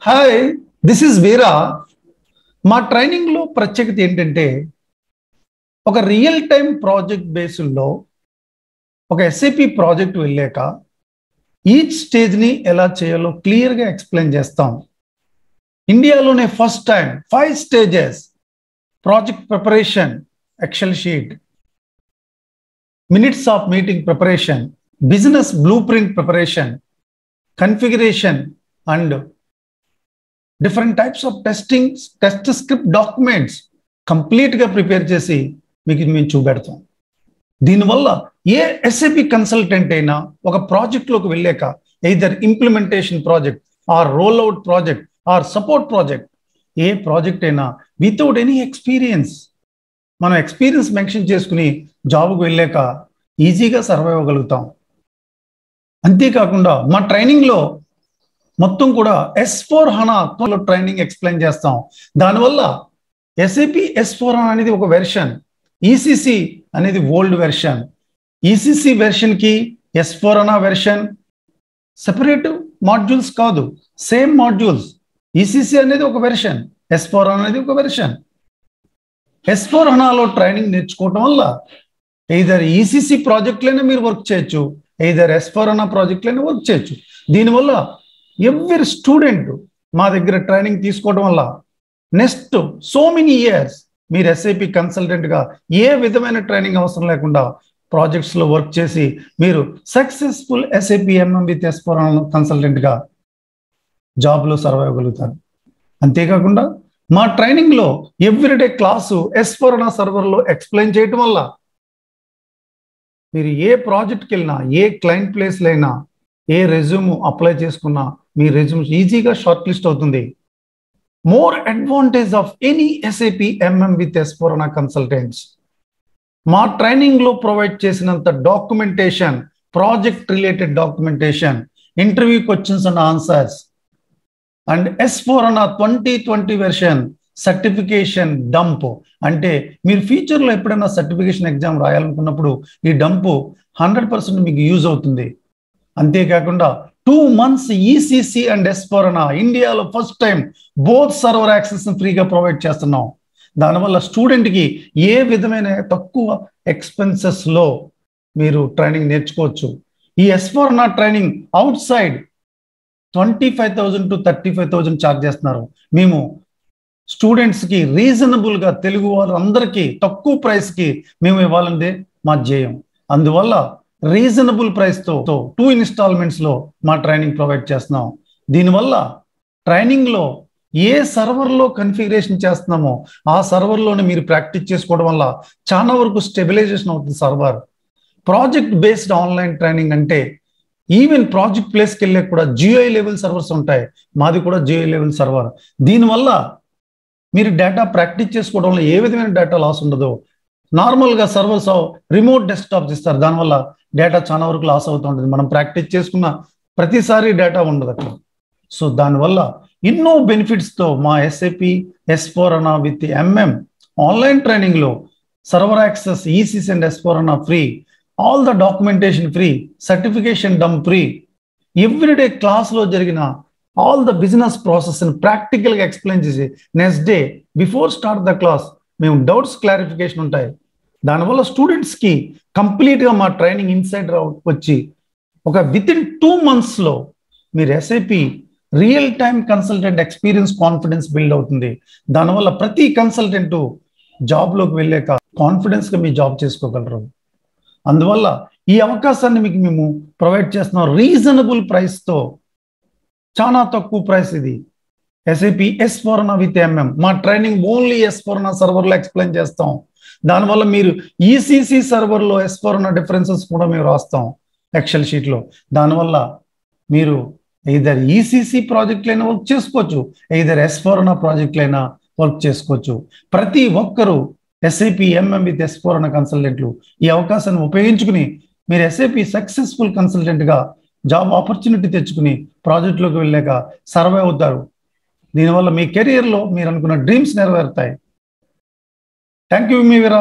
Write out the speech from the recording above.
Hi, this is వీరా. మా ట్రైనింగ్లో ప్రత్యేకత ఏంటంటే ఒక రియల్ టైం ప్రాజెక్ట్ బేస్లో ఒక ఎస్ఏపి ప్రాజెక్ట్ వెళ్ళాక ఈచ్ స్టేజ్ని ఎలా చేయాలో క్లియర్గా ఎక్స్ప్లెయిన్ చేస్తాం. ఇండియాలోనే first time 5 stages: project preparation, excel sheet, minutes of meeting preparation, business blueprint preparation, configuration and different types of test script documents కంప్లీట్గా ప్రిపేర్ చేసి మీకు మేము చూపెడతాం. దీనివల్ల ఏ ఎస్ఏపి కన్సల్టెంట్ అయినా ఒక ప్రాజెక్ట్లోకి వెళ్ళాక either implementation project or roll out project or support project, ఏ ప్రాజెక్ట్ అయినా వితౌట్ ఎనీ ఎక్స్పీరియన్స్ మనం ఎక్స్పీరియన్స్ మెన్షన్ చేసుకుని జాబ్కి వెళ్ళాక ఈజీగా సర్వైవ్ అవ్వగలుగుతాం. అంతేకాకుండా మా ట్రైనింగ్లో మొత్తం కూడా S/4HANA ట్రైనింగ్ ఎక్స్ప్లెయిన్ చేస్తాం. దానివల్ల ఎస్ఏపి S/4HANA అనేది ఒక వెర్షన్, ఈసీసీ అనేది ఓల్డ్ వెర్షన్. ఈసీసీ వెర్షన్కి S/4HANA వెర్షన్ సెపరేట్ మాడ్యూల్స్ కాదు, సేమ్ మాడ్యూల్స్. ఈసీసీ అనేది ఒక వెర్షన్, S/4HANA అనేది ఒక వెర్షన్. S/4HANAలో ట్రైనింగ్ నేర్చుకోవటం వల్ల ఎయిదర్ ఈసీసీ ప్రాజెక్ట్లైనా మీరు వర్క్ చేయొచ్చు, ఎయిదర్ S/4HANA ప్రాజెక్ట్లైనా వర్క్ చేయొచ్చు. దీనివల్ల ఎవ్రీ స్టూడెంట్ మా దగ్గర ట్రైనింగ్ తీసుకోవడం వల్ల నెక్స్ట్ సో మెనీ ఇయర్స్ మీరు ఎస్ఏపి కన్సల్టెంట్గా ఏ విధమైన ట్రైనింగ్ అవసరం లేకుండా ప్రాజెక్ట్స్లో వర్క్ చేసి మీరు successful SAP MM with S/4HANA కన్సల్టెంట్గా జాబ్లో సర్వైవ్ అవ్వగలుగుతారు. అంతేకాకుండా మా ట్రైనింగ్లో ఎవ్రీడే క్లాసు S/4HANA సర్వర్లో ఎక్స్ప్లెయిన్ చేయటం వల్ల మీరు ఏ ప్రాజెక్ట్కి వెళ్ళినా, ఏ క్లయింట్ ప్లేస్లో అయినా, ఏ రెజ్యూమ్ అప్లై చేసుకున్నా మీ రెజ్యూమ్ ఈజీగా షార్ట్ లిస్ట్ అవుతుంది. More advantage of any SAP MM with S/4HANA consultants, మా ట్రైనింగ్లో ప్రొవైడ్ చేసినంత documentation, project related documentation, interview questions and answers and S/4HANA 2020 version certification dump. అంటే మీరు ఫ్యూచర్లో ఎప్పుడైనా సర్టిఫికేషన్ ఎగ్జామ్ రాయాలనుకున్నప్పుడు ఈ డంపు 100% మీకు యూజ్ అవుతుంది. అంతేకాకుండా 2 months ఈసీసీ అండ్ S/4HANA ఇండియాలో first time both server access ఫ్రీగా ప్రొవైడ్ చేస్తున్నాం. దానివల్ల స్టూడెంట్కి ఏ విధమైన తక్కువ ఎక్స్పెన్సెస్లో మీరు ట్రైనింగ్ నేర్చుకోవచ్చు. ఈ S/4HANA training out side 25,000 to 35,000 charge చేస్తున్నారు. మేము స్టూడెంట్స్కి రీజనబుల్గా, తెలుగు వాళ్ళందరికీ తక్కువ ప్రైస్కి మేము ఇవ్వాలంటే మా ధ్యేయం. అందువల్ల రీజనబుల్ ప్రైస్తో 2 ఇన్స్టాల్మెంట్స్లో మా ట్రైనింగ్ ప్రొవైడ్ చేస్తున్నాం. దీనివల్ల ట్రైనింగ్లో ఏ సర్వర్లో కన్ఫిగరేషన్ చేస్తున్నామో ఆ సర్వర్లోనే మీరు ప్రాక్టీస్ చేసుకోవడం వల్ల చాలా వరకు స్టెబిలైజేషన్ అవుతుంది server. Project based online training అంటే ఈవెన్ ప్రాజెక్ట్ ప్లేస్కి వెళ్ళే కూడా GUI లెవెల్ సర్వర్స్ ఉంటాయి, మాది కూడా GUI లెవెల్ సర్వర్. దీనివల్ల మీరు డేటా ప్రాక్టీస్ చేసుకోవడం వల్ల ఏ విధమైన డేటా లాస్ ఉండదు. నార్మల్గా సర్వర్స్ రిమోట్ డెస్క్టాప్స్ ఇస్తారు, దానివల్ల డేటా చాలా వరకు లాస్ అవుతూ ఉంటుంది. మనం ప్రాక్టీస్ చేసుకున్న ప్రతిసారి డేటా ఉండదు అట్లా. సో దానివల్ల ఎన్నో బెనిఫిట్స్తో మా SAP S/4HANA with MM online ట్రైనింగ్లో server access, ECC and S/4HANA free, all the documentation free, certification డమ్ ఫ్రీ, ఎవ్రీడే క్లాస్లో జరిగిన ఆల్ ద బిజినెస్ ప్రాసెస్ని ప్రాక్టికల్గా ఎక్స్ప్లెయిన్ చేసి next day before start the class మేము డౌట్స్ క్లారిఫికేషన్ ఉంటాయి. దానివల్ల స్టూడెంట్స్కి కంప్లీట్గా మా ట్రైనింగ్ ఇన్సైడ్ వచ్చి ఒక వితిన్ 2 monthsలో మీరు SAP real time consultant experience, confidence build అవుతుంది. దానివల్ల ప్రతి కన్సల్టెంటు జాబ్లోకి వెళ్ళాక కాన్ఫిడెన్స్గా మీ జాబ్ చేసుకోగలరు. అందువల్ల ఈ అవకాశాన్ని మీకు మేము ప్రొవైడ్ చేస్తున్నాం రీజనబుల్ ప్రైస్తో. చాలా తక్కువ ప్రైస్ ఇది. ఎస్ఏపి S/4HANA విత్ ఎంఎం మా ట్రైనింగ్ ఓన్లీ S/4HANA సర్వర్లో ఎక్స్ప్లెయిన్ చేస్తాం. దానివల్ల మీరు ఈసీసీ సర్వర్లో S/4HANA డిఫరెన్సెస్ కూడా మేము రాస్తాం ఎక్సెల్ షీట్లో. దానివల్ల మీరు ఎయిదర్ ఈసీసీ ప్రాజెక్ట్లైనా వర్క్ చేసుకోవచ్చు, ఎయిదర్ S/4HANA ప్రాజెక్ట్లైనా వర్క్ చేసుకోవచ్చు. ప్రతి ఒక్కరూ ఎస్ఏపి ఎంఎం విత్ S/4HANA కన్సల్టెంట్లు ఈ అవకాశాన్ని ఉపయోగించుకుని మీరు ఎస్ఏపి సక్సెస్ఫుల్ కన్సల్టెంట్గా జాబ్ ఆపర్చునిటీ తెచ్చుకుని ప్రాజెక్ట్లోకి వెళ్ళాక సర్వైవ్ అవుతారు. దీనివల్ల మీ కెరియర్లో మీరు అనుకున్న డ్రీమ్స్ నెరవేరుతాయి. Thank you me Veera.